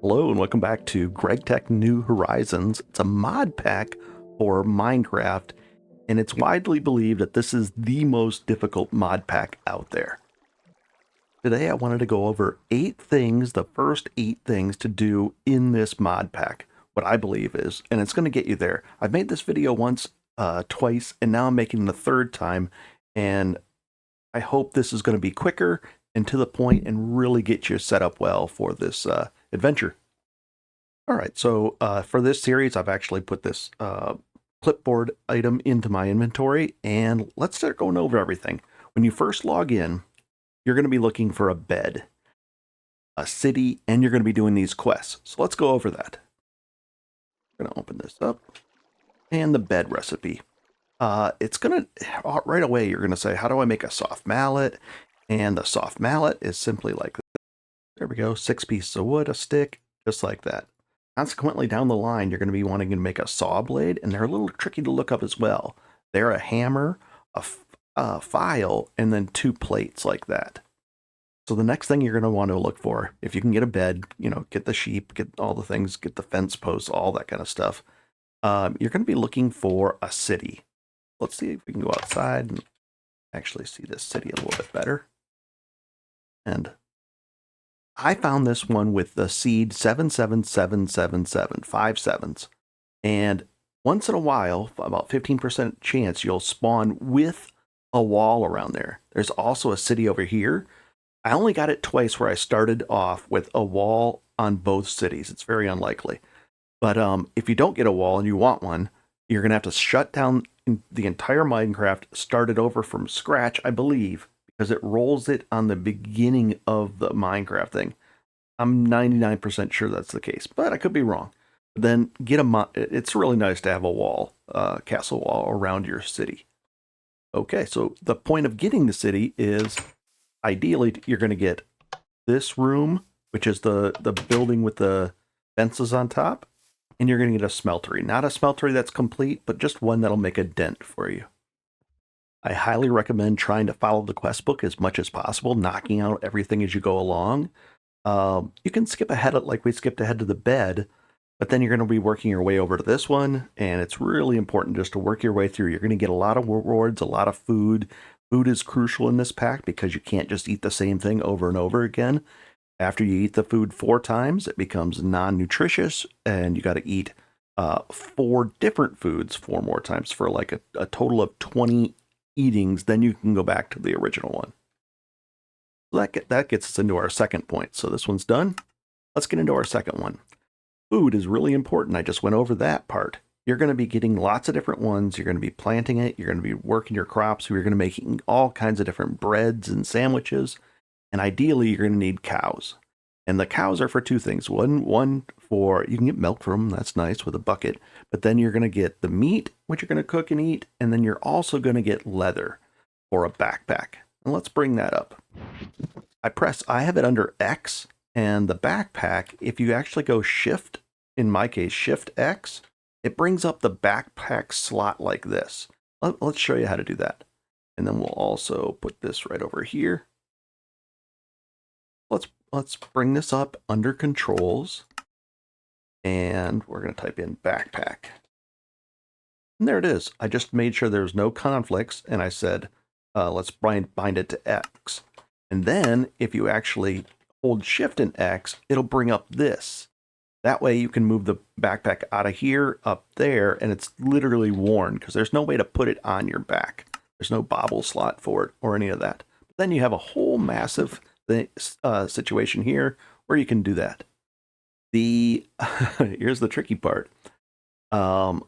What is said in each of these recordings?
Hello and welcome back to GregTech New Horizons. It's a mod pack for Minecraft, and it's widely believed that this is the most difficult mod pack out there. Today I wanted to go over 8 things, the first 8 things to do in this mod pack, what I believe is, and it's going to get you there. I've made this video once, twice, and now I'm making the third time, and I hope this is going to be quicker and to the point and really get you set up well for this adventure. All right, so for this series, I've actually put this clipboard item into my inventory, and let's start going over everything. When you first log in, you're going to be looking for a bed, a city, and you're going to be doing these quests. So let's go over that. I'm going to open this up, and the bed recipe. It's going to, right away, you're going to say, how do I make a soft mallet? And the soft mallet is simply like this. There we go, 6 pieces of wood, a stick, just like that. Consequently, down the line, you're going to be wanting to make a saw blade, and they're a little tricky to look up as well. They're a hammer, a file, and then 2 plates like that. So the next thing you're going to want to look for, if you can get a bed, get the sheep, get all the things, get the fence posts, all that kind of stuff, you're going to be looking for a city. Let's see if we can go outside and actually see this city a little bit better. And I found this one with the seed 77777, 5 sevens. And once in a while, about 15% chance, you'll spawn with a wall around there. There's also a city over here. I only got it twice where I started off with a wall on both cities. It's very unlikely. But if you don't get a wall and you want one, you're going to have to shut down the entire Minecraft, start it over from scratch, I believe, because it rolls it on the beginning of the Minecraft thing. I'm 99% sure that's the case, but I could be wrong. Then it's really nice to have a wall, castle wall around your city. Okay, so the point of getting the city is ideally you're going to get this room, which is the building with the fences on top, and you're going to get a smeltery. Not a smeltery that's complete, but just one that'll make a dent for you. I highly recommend trying to follow the quest book as much as possible, knocking out everything as you go along. You can skip ahead, like we skipped ahead to the bed, but then you're going to be working your way over to this one, and it's really important just to work your way through. You're going to get a lot of rewards, a lot of food. Food is crucial in this pack because you can't just eat the same thing over and over again. After you eat the food 4 times, it becomes non-nutritious, and you got to eat 4 different foods 4 more times for like a total of 20 eatings. Then you can go back to the original one. So that gets us into our second point. So this one's done. Let's get into our second one. Food is really important. I just went over that part. You're going to be getting lots of different ones. You're going to be planting it. You're going to be working your crops. You're going to be making all kinds of different breads and sandwiches. And ideally, you're going to need cows. And the cows are for 2 things. One for, you can get milk from them. That's nice with a bucket. But then you're going to get the meat, which you're going to cook and eat. And then you're also going to get leather for a backpack. And let's bring that up. I have it under X, and the backpack, if you actually go Shift, in my case, Shift X, it brings up the backpack slot like this. Let's show you how to do that. And then we'll also put this right over here. Let's bring this up under controls, and we're going to type in backpack. And there it is. I just made sure there's no conflicts, and I said, let's bind it to X. And then if you actually hold Shift and X, it'll bring up this. That way you can move the backpack out of here, up there, and it's literally worn because there's no way to put it on your back. There's no bobble slot for it or any of that. But then you have a whole massive situation here where you can do that. Here's the tricky part. A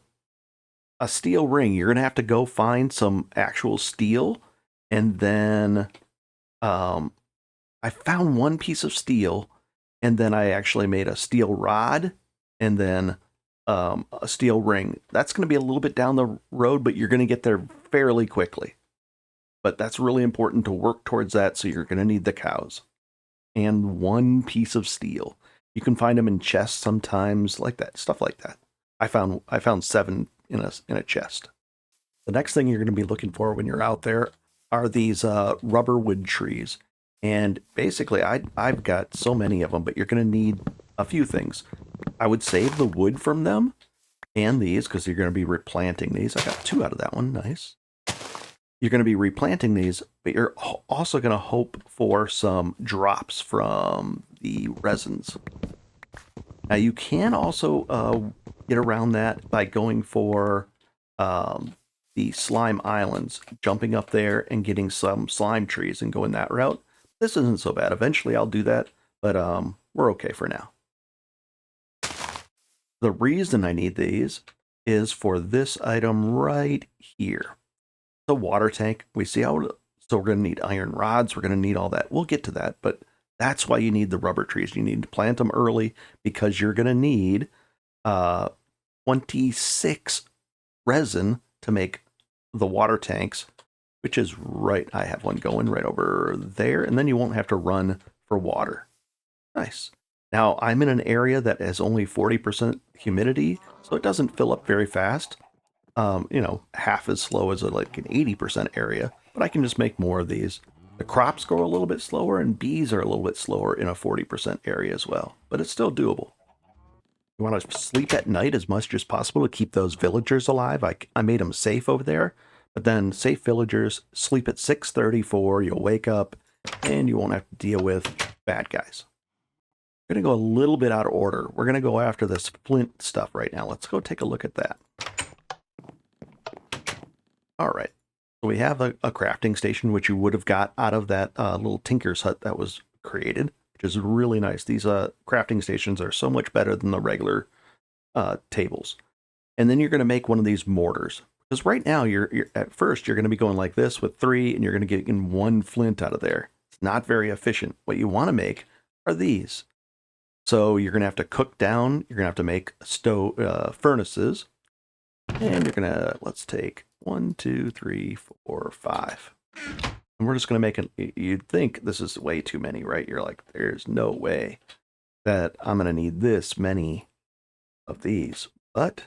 steel ring, you're going to have to go find some actual steel, and then I found 1 piece of steel, and then I actually made a steel rod, and then a steel ring. That's going to be a little bit down the road, but you're going to get there fairly quickly. But that's really important to work towards that, so you're going to need the cows. And 1 piece of steel. You can find them in chests sometimes, like that, stuff like that. I found 7 in a chest. The next thing you're going to be looking for when you're out there are these rubber wood trees. And basically, I've got so many of them, but you're going to need a few things. I would save the wood from them and these because you're going to be replanting these. I got 2 out of that one. Nice. You're going to be replanting these, but you're also going to hope for some drops from the resins. Now you can also get around that by going for the slime islands, jumping up there and getting some slime trees and going that route. This isn't so bad. Eventually I'll do that, but we're okay for now. The reason I need these is for this item right here. The water tank. We see how, so we're going to need iron rods. We're going to need all that. We'll get to that, but that's why you need the rubber trees. You need to plant them early because you're going to need 26 resin to make the water tanks, which is right. I have one going right over there, and then you won't have to run for water. Nice. Now, I'm in an area that has only 40% humidity, so it doesn't fill up very fast. You know, half as slow as like an 80% area, but I can just make more of these. The crops grow a little bit slower, and bees are a little bit slower in a 40% area as well, but it's still doable. You want to sleep at night as much as possible to keep those villagers alive. I made them safe over there, but then safe villagers sleep at 6:34. You'll wake up, and you won't have to deal with bad guys. We're going to go a little bit out of order. We're going to go after this flint stuff right now. Let's go take a look at that. All right. So we have a crafting station, which you would have got out of that little tinker's hut that was created, which is really nice. These crafting stations are so much better than the regular tables. And then you're going to make one of these mortars. Because right now, you're at first, you're going to be going like this with 3, and you're going to get in 1 flint out of there. It's not very efficient. What you want to make are these. So you're going to have to cook down. You're going to have to make furnaces. And you're going to, let's take 1, 2, 3, 4, 5. And we're just going to make you'd think this is way too many, right? You're like, there's no way that I'm going to need this many of these. But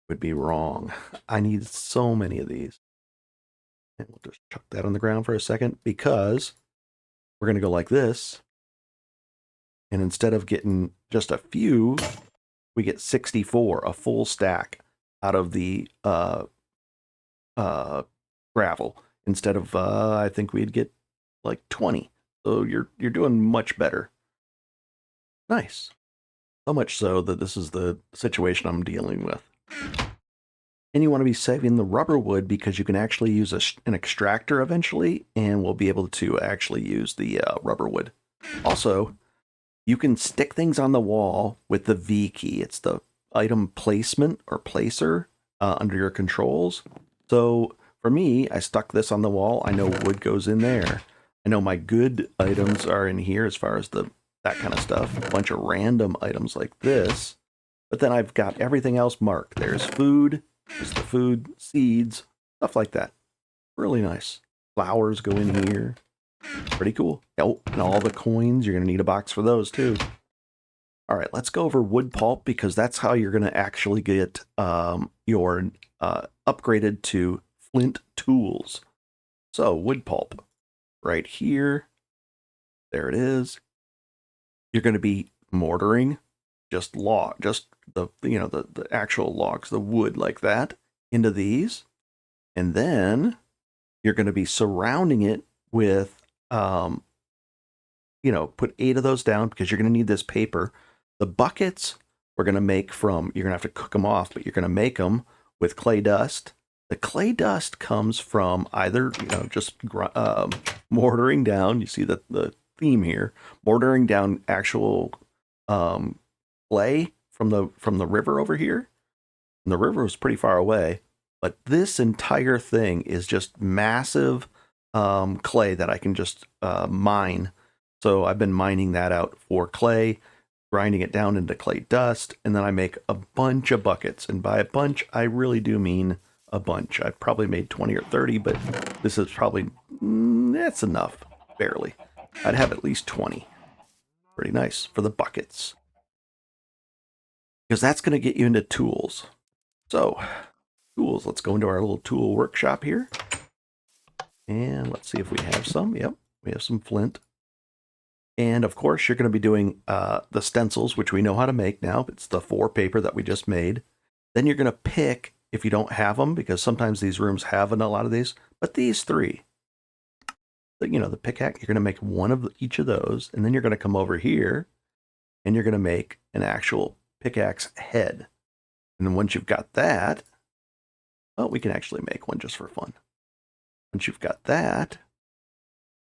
would be wrong. I need so many of these. And we'll just chuck that on the ground for a second because we're going to go like this. And instead of getting just a few, we get 64, a full stack out of the gravel. Instead of, I think we'd get like 20. So you're doing much better. Nice. So much so that this is the situation I'm dealing with. And you want to be saving the rubber wood because you can actually use an extractor eventually, and we'll be able to actually use the rubber wood. Also, you can stick things on the wall with the V key. It's the item placement or placer under your controls. So for me, I stuck this on the wall. I know wood goes in there. I know my good items are in here as far as that kind of stuff. A bunch of random items like this. But then I've got everything else marked. There's food. There's the food, seeds, stuff like that. Really nice. Flowers go in here. Pretty cool. Oh, and all the coins, you're going to need a box for those too. All right, let's go over wood pulp because that's how you're going to actually get your upgraded to flint tools. So wood pulp right here. There it is. You're going to be mortaring just the actual logs, the wood like that into these. And then you're going to be surrounding it with put 8 of those down because you're going to need this paper. The buckets we're going to make from, you're going to have to cook them off, but you're going to make them with clay dust. The clay dust comes from either, just mortaring down. You see the theme here, mortaring down actual clay from the river over here. And the river was pretty far away, but this entire thing is just massive clay that I can just mine. So I've been mining that out for clay, grinding it down into clay dust, and then I make a bunch of buckets. And by a bunch, I really do mean a bunch. I've probably made 20 or 30, but this is probably, that's enough, barely. I'd have at least 20. Pretty nice for the buckets. Because that's going to get you into tools. So, tools, let's go into our little tool workshop here. And let's see if we have some. Yep, we have some flint. And of course, you're going to be doing the stencils, which we know how to make now. It's the 4 paper that we just made. Then you're going to pick, if you don't have them, because sometimes these rooms have a lot of these, but these 3, the pickaxe, you're going to make one of each of those. And then you're going to come over here and you're going to make an actual pickaxe head. And then once you've got that, well, we can actually make one just for fun. Once you've got that,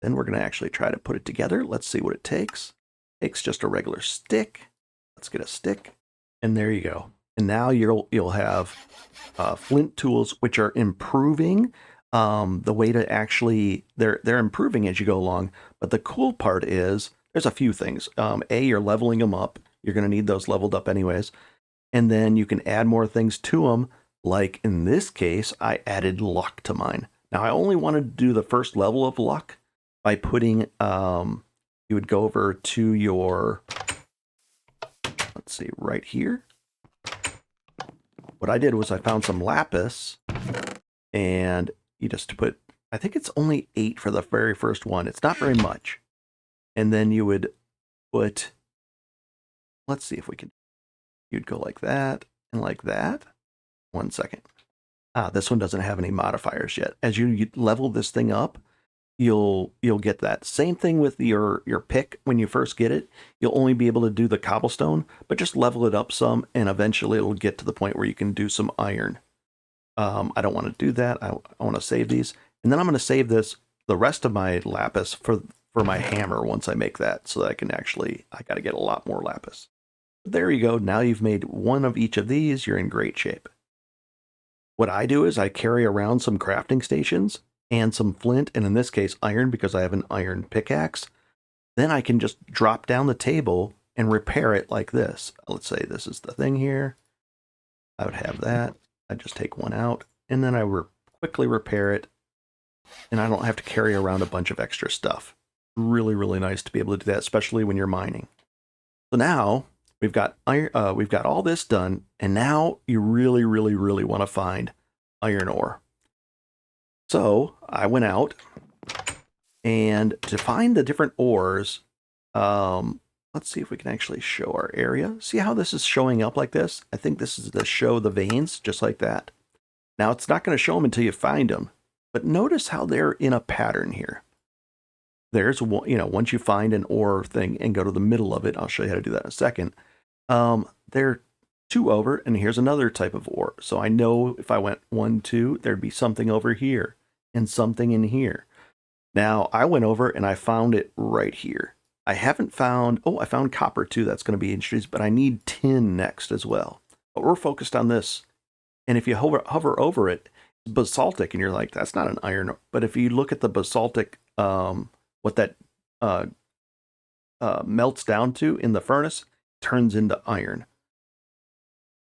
then we're going to actually try to put it together. Let's see what it takes. It takes just a regular stick. Let's get a stick. And there you go. And now you'll have flint tools, which are improving. The way to actually, they're improving as you go along. But the cool part is, there's a few things. You're leveling them up. You're going to need those leveled up anyways. And then you can add more things to them. Like in this case, I added luck to mine. Now I only wanted to do the first level of luck by putting, you would go over to your, let's see, right here. What I did was I found some lapis, and you just put, I think it's only 8 for the very first one. It's not very much. And then you would put, let's see if we can, you'd go like that and like that. 1 second. This one doesn't have any modifiers yet. As you level this thing up, you'll get that. Same thing with your pick. When you first get it, you'll only be able to do the cobblestone, but just level it up some, and eventually it'll get to the point where you can do some iron. I don't want to do that. I want to save these, and then I'm going to save the rest of my lapis for my hammer once I make that, so that I can actually, I got to get a lot more lapis. There you go. Now you've made one of each of these. You're in great shape. What I do is I carry around some crafting stations and some flint, and in this case, iron, because I have an iron pickaxe. Then I can just drop down the table and repair it like this. Let's say this is the thing here. I would have that. I'd just take one out, and then I would quickly repair it, and I don't have to carry around a bunch of extra stuff. Really, really nice to be able to do that, especially when you're mining. So now we've got iron, we've got all this done, and now you really, really, really want to find iron ore. So I went out, and to find the different ores, let's see if we can actually show our area. See how this is showing up like this? I think this is to show the veins, just like that. Now it's not going to show them until you find them, but notice how they're in a pattern here. There's one, once you find an ore thing and go to the middle of it, I'll show you how to do that in a second. They're 2 over, and here's another type of ore. So I know if I went 1, 2, there'd be something over here and something in here. Now I went over and I found it right here. I haven't found, I found copper too. That's going to be interesting, but I need tin next as well. But we're focused on this. And if you hover over it, it's basaltic, and you're like, that's not an iron. But if you look at the basaltic, what that melts down to in the furnace, turns into iron.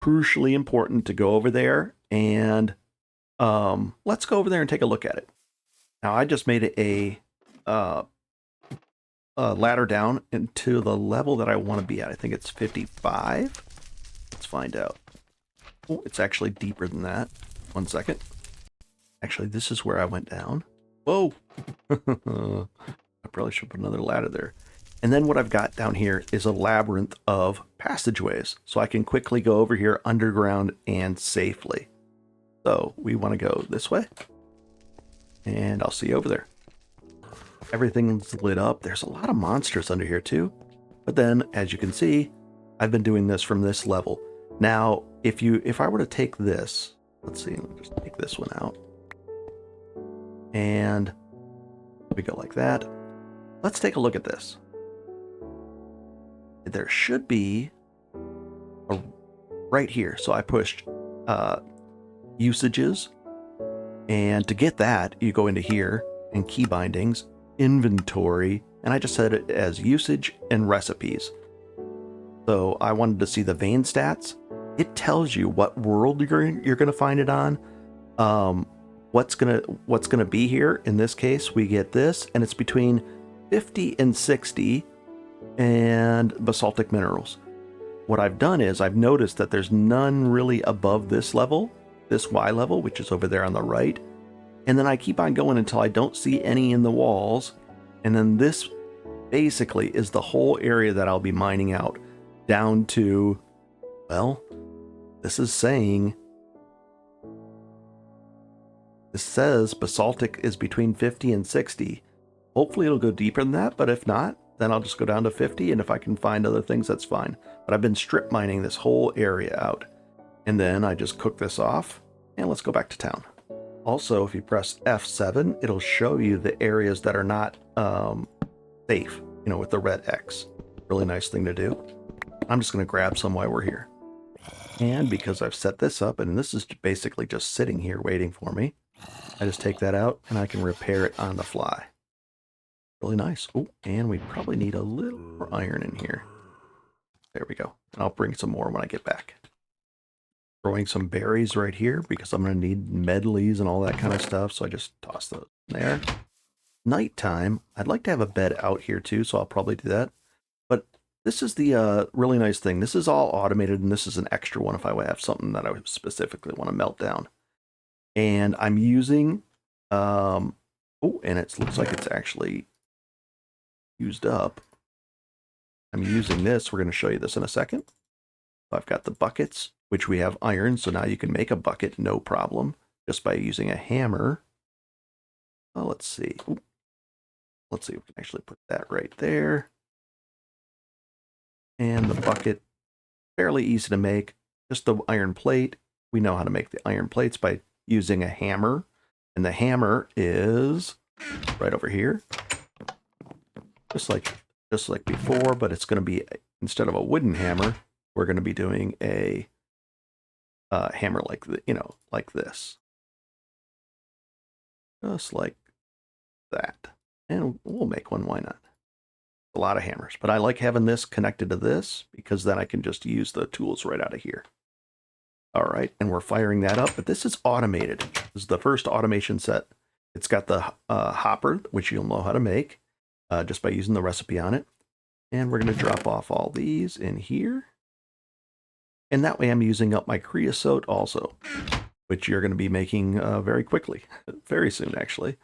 Crucially important to go over there, and let's go over there and take a look at it. Now I just made a ladder down into the level that I want to be at. I think it's 55. Let's find out. Oh, it's actually deeper than that. 1 second. Actually, this is where I went down. Whoa! I probably should put another ladder there. And then what I've got down here is a labyrinth of passageways, so I can quickly go over here underground and safely. So we want to go this way, and I'll see you over there. Everything's lit up. There's a lot of monsters under here too. But then, as you can see, I've been doing this from this level. Now, if I were to take this, let's see, let me just take this one out. And we go like that. Let's take a look at this. There should be a right here. So I pushed usages, and to get that, you go into here and key bindings, inventory, and I just set it as usage and recipes. So I wanted to see the vein stats. It tells you what world you're gonna find it on, what's gonna be here. In this case, we get this, and it's between 50 and 60, and basaltic minerals. What I've done is I've noticed that there's none really above this level, this Y level, which is over there on the right. And then I keep on going until I don't see any in the walls. And then this basically is the whole area that I'll be mining out down to, well, this says basaltic is between 50 and 60. Hopefully it'll go deeper than that, but if not, then I'll just go down to 50, and if I can find other things, that's fine. But I've been strip mining this whole area out. And then I just cook this off, and let's go back to town. Also, if you press F7, it'll show you the areas that are not safe, with the red X. Really nice thing to do. I'm just going to grab some while we're here. And because I've set this up, and this is basically just sitting here waiting for me, I just take that out, and I can repair it on the fly. Really nice. Oh, and we probably need a little more iron in here. There we go. And I'll bring some more when I get back. Throwing some berries right here because I'm going to need medleys and all that kind of stuff. So I just toss those in there. Nighttime, I'd like to have a bed out here too, so I'll probably do that. But this is the really nice thing. This is all automated, and this is an extra one if I have something that I specifically want to melt down. And I'm using, and it looks like it's actually used up. I'm using this. We're going to show you this in a second. I've got the buckets, which we have iron, so now you can make a bucket no problem just by using a hammer. Oh, let's see. Ooh. Let's see if we can actually put that right there. And the bucket, fairly easy to make. Just the iron plate. We know how to make the iron plates by using a hammer. And the hammer is right over here. Just like before, but it's going to be, instead of a wooden hammer, we're going to be doing a hammer like like this, just like that. And we'll make one. Why not? A lot of hammers, but I like having this connected to this because then I can just use the tools right out of here. All right, and we're firing that up, but this is automated. This is the first automation set. It's got the hopper, which you'll know how to make just by using the recipe on it. And we're going to drop off all these in here. And that way I'm using up my creosote also, which you're going to be making very quickly, very soon actually.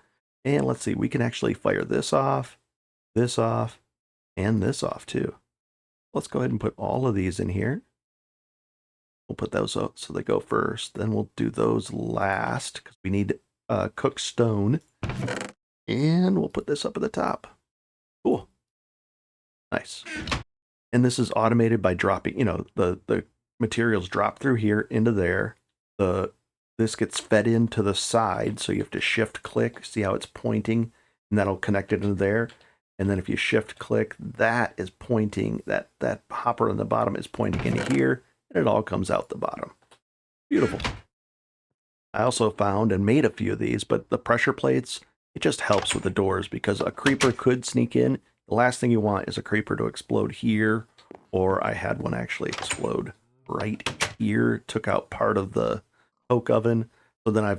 And let's see, we can actually fire this off, and this off too. Let's go ahead and put all of these in here. We'll put those out so they go first. Then we'll do those last because we need cooked stone. And we'll put this up at the top. Cool. Nice. And this is automated by dropping, the materials drop through here into there. This gets fed into the side, so you have to shift click. See how it's pointing, and that'll connect it into there. And then if you shift click, that is pointing, that hopper on the bottom is pointing into here, and it all comes out the bottom. Beautiful. I also found and made a few of these, but the pressure plates, it just helps with the doors because a creeper could sneak in. The last thing you want is a creeper to explode here, or I had one actually explode right here, took out part of the oak oven. So then I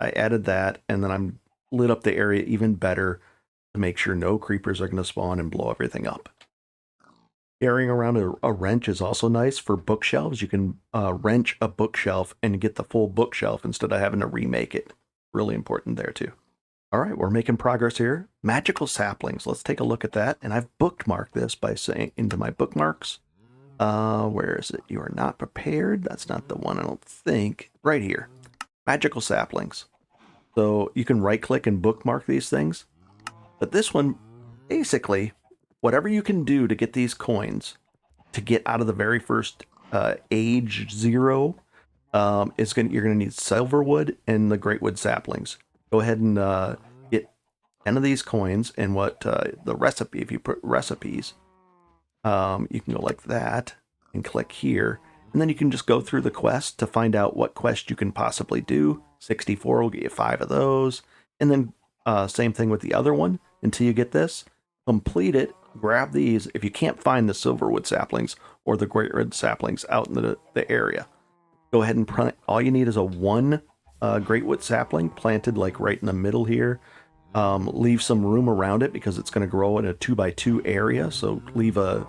added that, and then I'm lit up the area even better to make sure no creepers are going to spawn and blow everything up. Carrying around a wrench is also nice for bookshelves. You can wrench a bookshelf and get the full bookshelf instead of having to remake it. Really important there too. All right, we're making progress here. Magical saplings. Let's take a look at that. And I've bookmarked this by saying into my bookmarks. Where is it? You are not prepared. That's not the one, I don't think. Right here. Magical saplings. So you can right click and bookmark these things. But this one, basically, whatever you can do to get these coins to get out of the very first age 0 you're gonna need silverwood and the greatwood saplings. Go ahead and get 10 of these coins, and what the recipe, if you put recipes, you can go like that and click here, and then you can just go through the quest to find out what quest you can possibly do. 64 will get you 5 of those, and then same thing with the other one until you get this. Complete it, grab these. If you can't find the silverwood saplings or the greatwood saplings out in the area, go ahead and plant. All you need is a 1 greatwood sapling planted like right in the middle here. Leave some room around it because it's going to grow in a 2x2 area. So leave a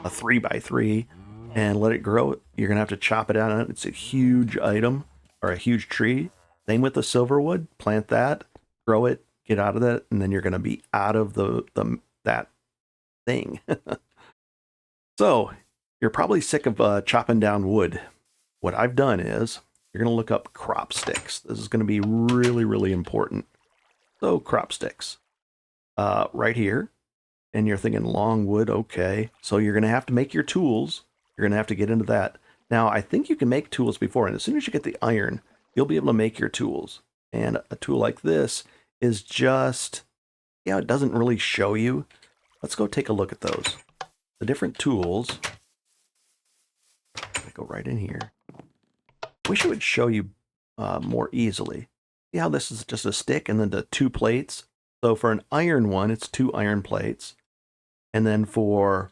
3x3 and let it grow. You're going to have to chop it out. It's a huge item or a huge tree. Same with the silverwood. Plant that, grow it, get out of that, and then you're going to be out of that thing. So you're probably sick of chopping down wood. What I've done is you're going to look up crop sticks. This is going to be really, really important. So crop sticks right here. And you're thinking long wood. Okay. So you're going to have to make your tools. You're going to have to get into that. Now, I think you can make tools before. And as soon as you get the iron, you'll be able to make your tools. And a tool like this is just, yeah, it doesn't really show you. Let's go take a look at those. The different tools. I go right in here. Wish it would show you more easily. See how this is just a stick and then the 2 plates? So for an iron one, it's 2 iron plates. And then for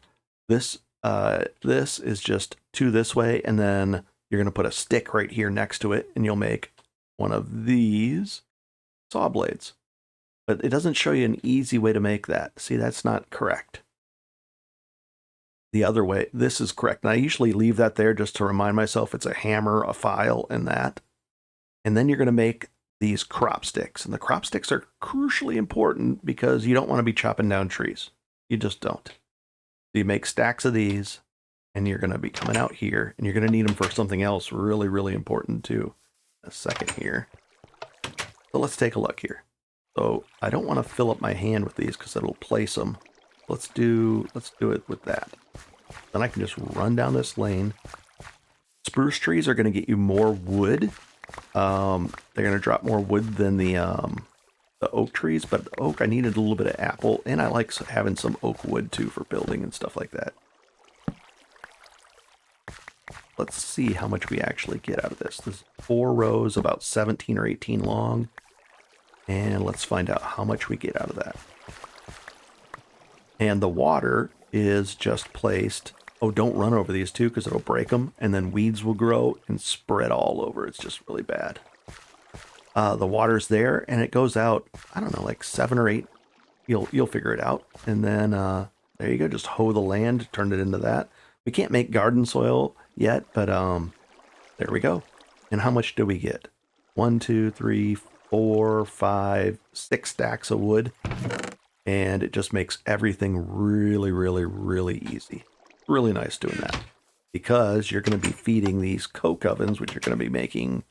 this, this is just 2 this way. And then you're going to put a stick right here next to it. And you'll make one of these saw blades. But it doesn't show you an easy way to make that. See, that's not correct. The other way, this is correct. And I usually leave that there just to remind myself it's a hammer, a file, and that. And then you're going to make these crop sticks. And the crop sticks are crucially important because you don't want to be chopping down trees. You just don't. So you make stacks of these, and you're going to be coming out here, and you're going to need them for something else really, really important too. A second here. So let's take a look here. So I don't want to fill up my hand with these because it'll place them. Let's do it with that. Then I can just run down this lane. Spruce trees are going to get you more wood. They're going to drop more wood than the oak trees, but the oak, I needed a little bit of apple, and I like having some oak wood too for building and stuff like that. Let's see how much we actually get out of this. There's 4 rows, about 17 or 18 long, and let's find out how much we get out of that. And the water is just placed. Oh, don't run over these too because it'll break them. And then weeds will grow and spread all over. It's just really bad. The water's there and it goes out, I don't know, like 7 or 8. You'll figure it out. And then there you go. Just hoe the land, turn it into that. We can't make garden soil yet, but there we go. And how much do we get? 1, 2, 3, 4, 5, 6 stacks of wood. And it just makes everything really, really, really easy. Really nice doing that. Because you're going to be feeding these coke ovens, which you're going to be making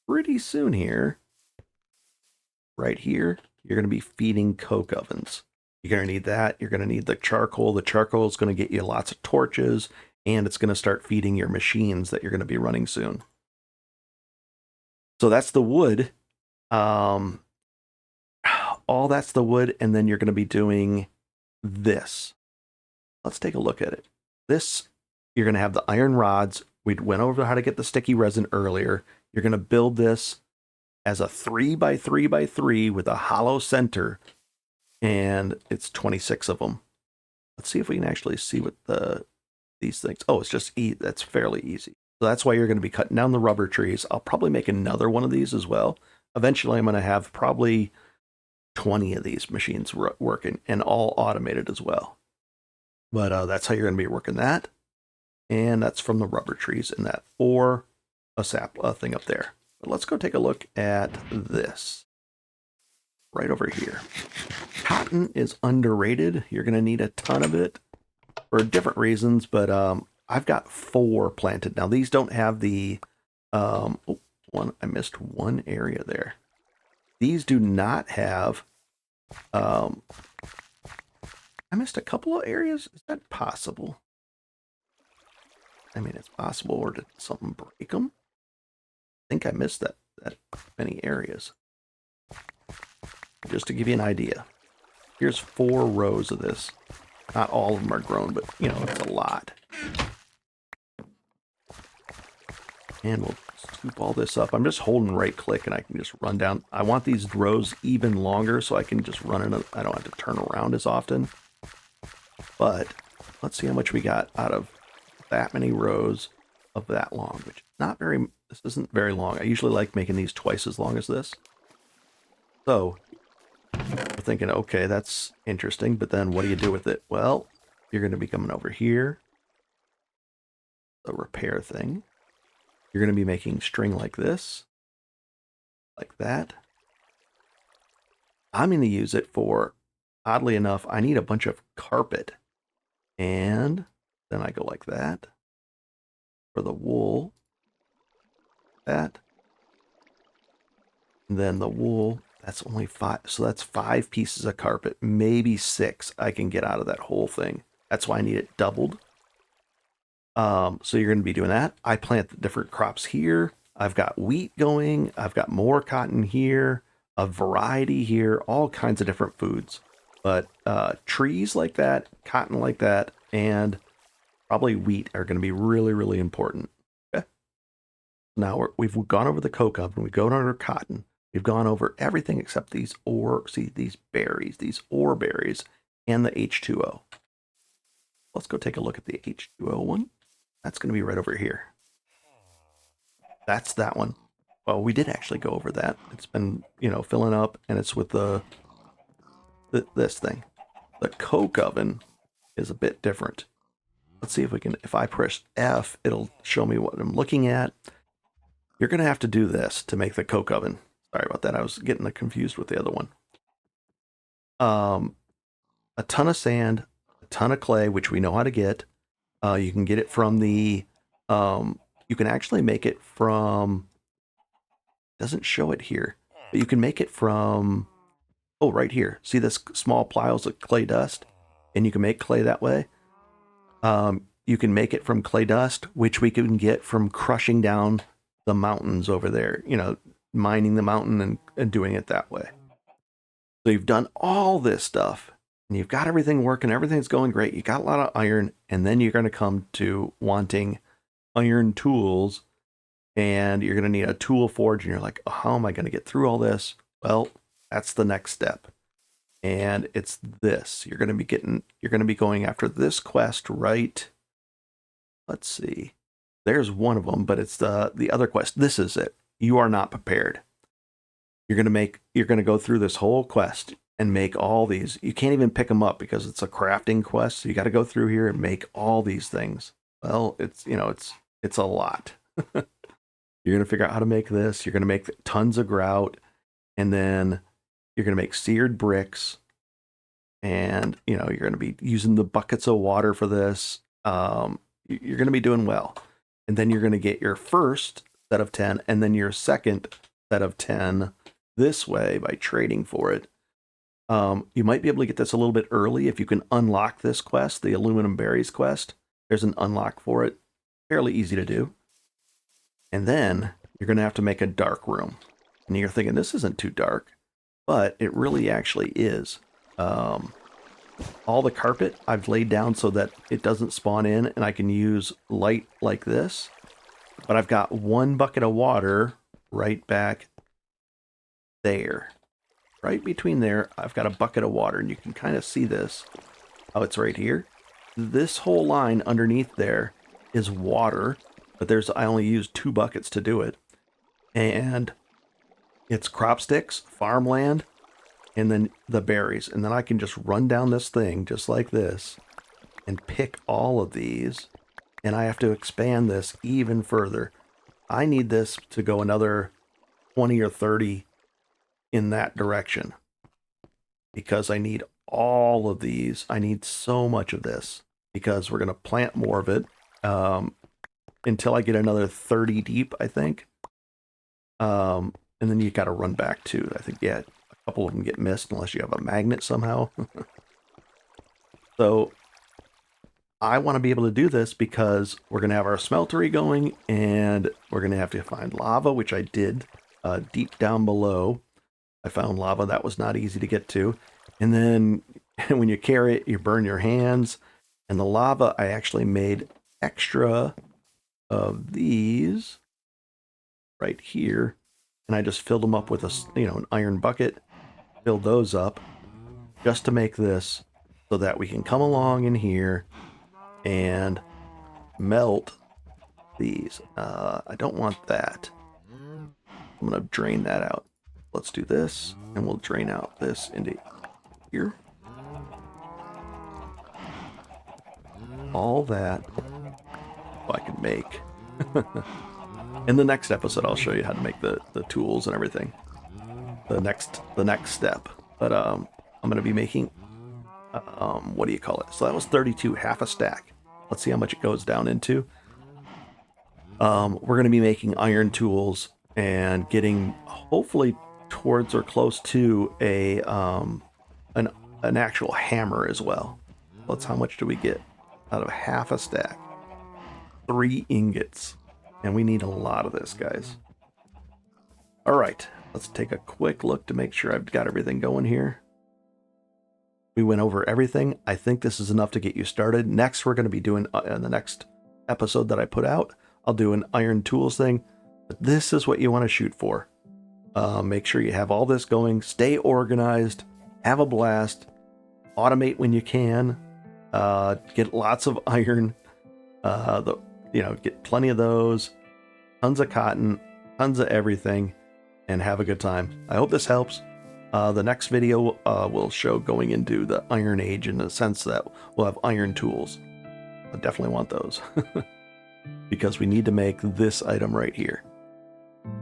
pretty soon here. Right here, you're going to be feeding coke ovens. You're going to need that. You're going to need the charcoal. The charcoal is going to get you lots of torches. And it's going to start feeding your machines that you're going to be running soon. So that's the wood. All that's the wood, and then you're going to be doing this. Let's take a look at it. This, you're going to have the iron rods. We went over how to get the sticky resin earlier. You're going to build this as a 3x3x3 with a hollow center, and it's 26 of them. Let's see if we can actually see what these things. Oh, it's just that's fairly easy. So that's why you're going to be cutting down the rubber trees. I'll probably make another one of these as well. Eventually, I'm going to have probably 20 of these machines working and all automated as well. But that's how you're going to be working that. And that's from the rubber trees and that, or a thing up there. But let's go take a look at this right over here. Cotton is underrated. You're going to need a ton of it for different reasons, but I've got 4 planted. Now these don't have the I missed one area there. These do not have, I missed a couple of areas. Is that possible? I mean, it's possible, or did something break them? I think I missed that many areas. Just to give you an idea. Here's 4 rows of this. Not all of them are grown, but, you know, it's a lot. And we'll scoop all this up. I'm just holding right click and I can just run down. I want these rows even longer so I can just run in. I don't have to turn around as often. But let's see how much we got out of that many rows of that long, which not very, this isn't very long. I usually like making these twice as long as this. So we're thinking, okay, that's interesting, but then what do you do with it? Well, you're going to be coming over here, the repair thing. You're going to be making string like this, like that. I'm going to use it for, oddly enough, I need a bunch of carpet. And then I go like that. For the wool, that. And then the wool, that's only 5. So that's 5 pieces of carpet, maybe 6 I can get out of that whole thing. That's why I need it doubled. So you're going to be doing that. I plant the different crops here. I've got wheat going. I've got more cotton here, a variety here, all kinds of different foods. But trees like that, cotton like that, and probably wheat are going to be really, really important. Okay. Now we've gone over the coke oven. We've gone over cotton. We've gone over everything except these these berries, these ore berries, and the H2O. Let's go take a look at the H2O one. That's going to be right over here. That's that one. Well, we did actually go over that. It's been, filling up, and it's with this thing. The coke oven is a bit different. Let's see if we can, if I press F, it'll show me what I'm looking at. You're going to have to do this to make the coke oven. Sorry about that. I was getting confused with the other one. A ton of sand, a ton of clay, which we know how to get. You can get it from the, you can actually make it from, doesn't show it here, but you can make it from, oh, right here. See this small piles of clay dust? And you can make clay that way. You can make it from clay dust, which we can get from crushing down the mountains over there, mining the mountain and doing it that way. So you've done all this stuff and you've got everything working, everything's going great. You got a lot of iron, and then you're going to come to wanting iron tools, and you're going to need a tool forge, and you're like, oh, how am I going to get through all this? Well, that's the next step. And it's this. You're going to be going after this quest, right? Let's see. There's one of them, but it's the other quest. This is it. You are not prepared. You're going to go through this whole quest and make all these. You can't even pick them up because it's a crafting quest. So you got to go through here and make all these things. Well, it's a lot. You're going to figure out how to make this. You're going to make tons of grout, and then you're going to make seared bricks, and you're going to be using the buckets of water for this. You're going to be doing well, and then you're going to get your first set of 10, and then your second set of 10 this way by trading for it. You might be able to get this a little bit early if you can unlock this quest, the aluminum berries quest. There's an unlock for it, fairly easy to do. And then you're going to have to make a dark room. And you're thinking, this isn't too dark, but it really actually is. All the carpet I've laid down so that it doesn't spawn in, and I can use light like this. But I've got 1 bucket of water right back there. Right between there, I've got a bucket of water, and you can kind of see this. Oh, it's right here. This whole line underneath there is water, but I only used 2 buckets to do it. And it's crop sticks, farmland, and then the berries. And then I can just run down this thing just like this and pick all of these. And I have to expand this even further. I need this to go another 20 or 30 in that direction, because I need all of these. I need so much of this because we're going to plant more of it until I get another 30 deep, I think. And then you got to run back too. I think, yeah, a couple of them get missed unless you have a magnet somehow. So I want to be able to do this because we're going to have our smeltery going, and we're going to have to find lava, which I did deep down below. I found lava that was not easy to get to. And then when you carry it, you burn your hands. And the lava, I actually made extra of these right here. And I just filled them up with an iron bucket, filled those up just to make this so that we can come along in here and melt these. I don't want that. I'm going to drain that out. Let's do this, and we'll drain out this into here. All that I can make. In the next episode, I'll show you how to make the tools and everything. The next step. But I'm going to be making what do you call it? So that was 32, half a stack. Let's see how much it goes down into. We're going to be making iron tools and getting hopefully towards or close to a an actual hammer as well. Let's how much do we get out of half a stack? 3 ingots, and we need a lot of this, guys. All right, let's take a quick look to make sure I've got everything going here. We went over everything. I think this is enough to get you started. Next, we're going to be doing in the next episode that I put out, I'll do an iron tools thing. But this is what you want to shoot for. Make sure you have all this going. Stay organized. Have a blast. Automate when you can. Get lots of iron. Get plenty of those. Tons of cotton. Tons of everything. And have a good time. I hope this helps. The next video will show going into the Iron Age in the sense that we'll have iron tools. I definitely want those. Because we need to make this item right here.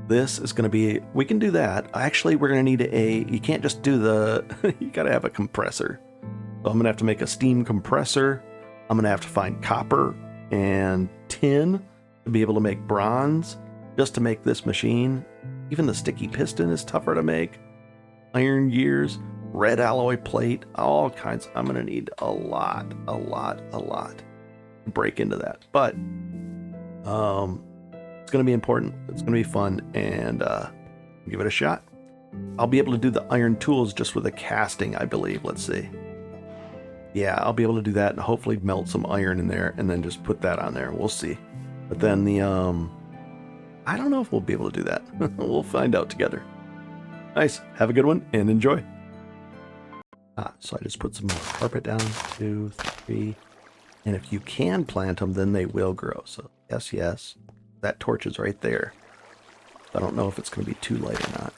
This is going to be, we can do that. Actually, we're going to need you can't just do you got to have a compressor. So I'm going to have to make a steam compressor. I'm going to have to find copper and tin to be able to make bronze just to make this machine. Even the sticky piston is tougher to make. Iron gears, red alloy plate, all kinds. I'm going to need a lot to break into that. But it's going to be important. It's going to be fun, and give it a shot. I'll be able to do the iron tools just with a casting, I believe. Let's see. Yeah, I'll be able to do that and hopefully melt some iron in there and then just put that on there. We'll see. But then I don't know if we'll be able to do that. We'll find out together. Nice. Have a good one and enjoy. So I just put some more carpet down. 2, 3. And if you can plant them, then they will grow. So yes. That torch is right there. I don't know if it's going to be too light or not.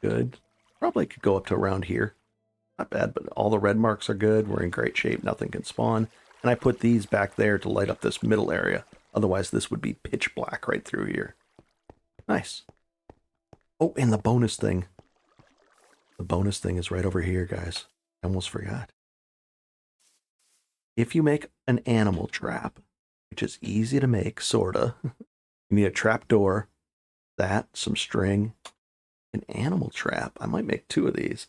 Good. Probably could go up to around here. Not bad, but all the red marks are good. We're in great shape. Nothing can spawn. And I put these back there to light up this middle area. Otherwise, this would be pitch black right through here. Nice. Oh, and the bonus thing. The bonus thing is right over here, guys. I almost forgot. If you make an animal trap, which is easy to make, sorta, you need a trap door, some string, an animal trap. I might make 2 of these.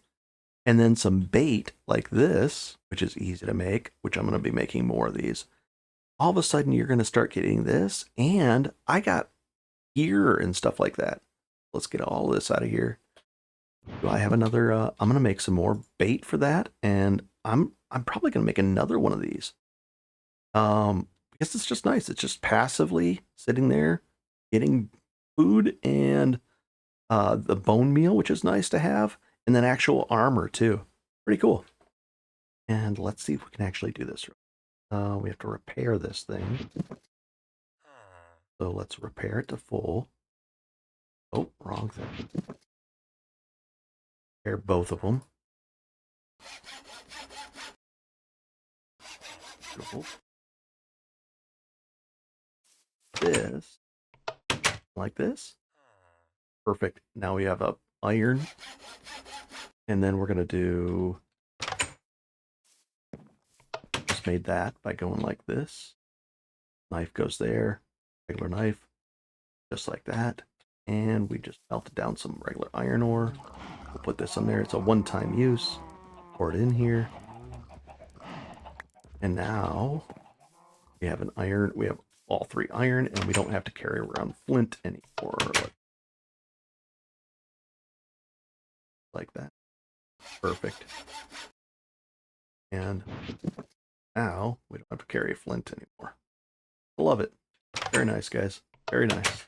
And then some bait like this, which is easy to make, which I'm going to be making more of these. All of a sudden, you're going to start getting this. And I got gear and stuff like that. Let's get all this out of here. Do I have another? I'm going to make some more bait for that. And I'm probably going to make another one of these. Because it's just nice. It's just passively sitting there, getting food and the bone meal, which is nice to have, and then actual armor too. Pretty cool. And let's see if we can actually do this. We have to repair this thing. So let's repair it to full. Oh, wrong thing. Repair both of them. Cool. This, like this. Perfect. Now we have a iron. And then we're going to do, just made that by going like this. Knife goes there, regular knife, just like that. And we just melted down some regular iron ore. We'll put this in there. It's a one-time use. Pour it in here. And now we have an iron. We have all 3 iron, and we don't have to carry around flint anymore. Like that. Perfect. And now we don't have to carry a flint anymore. I love it. Very nice, guys. Very nice.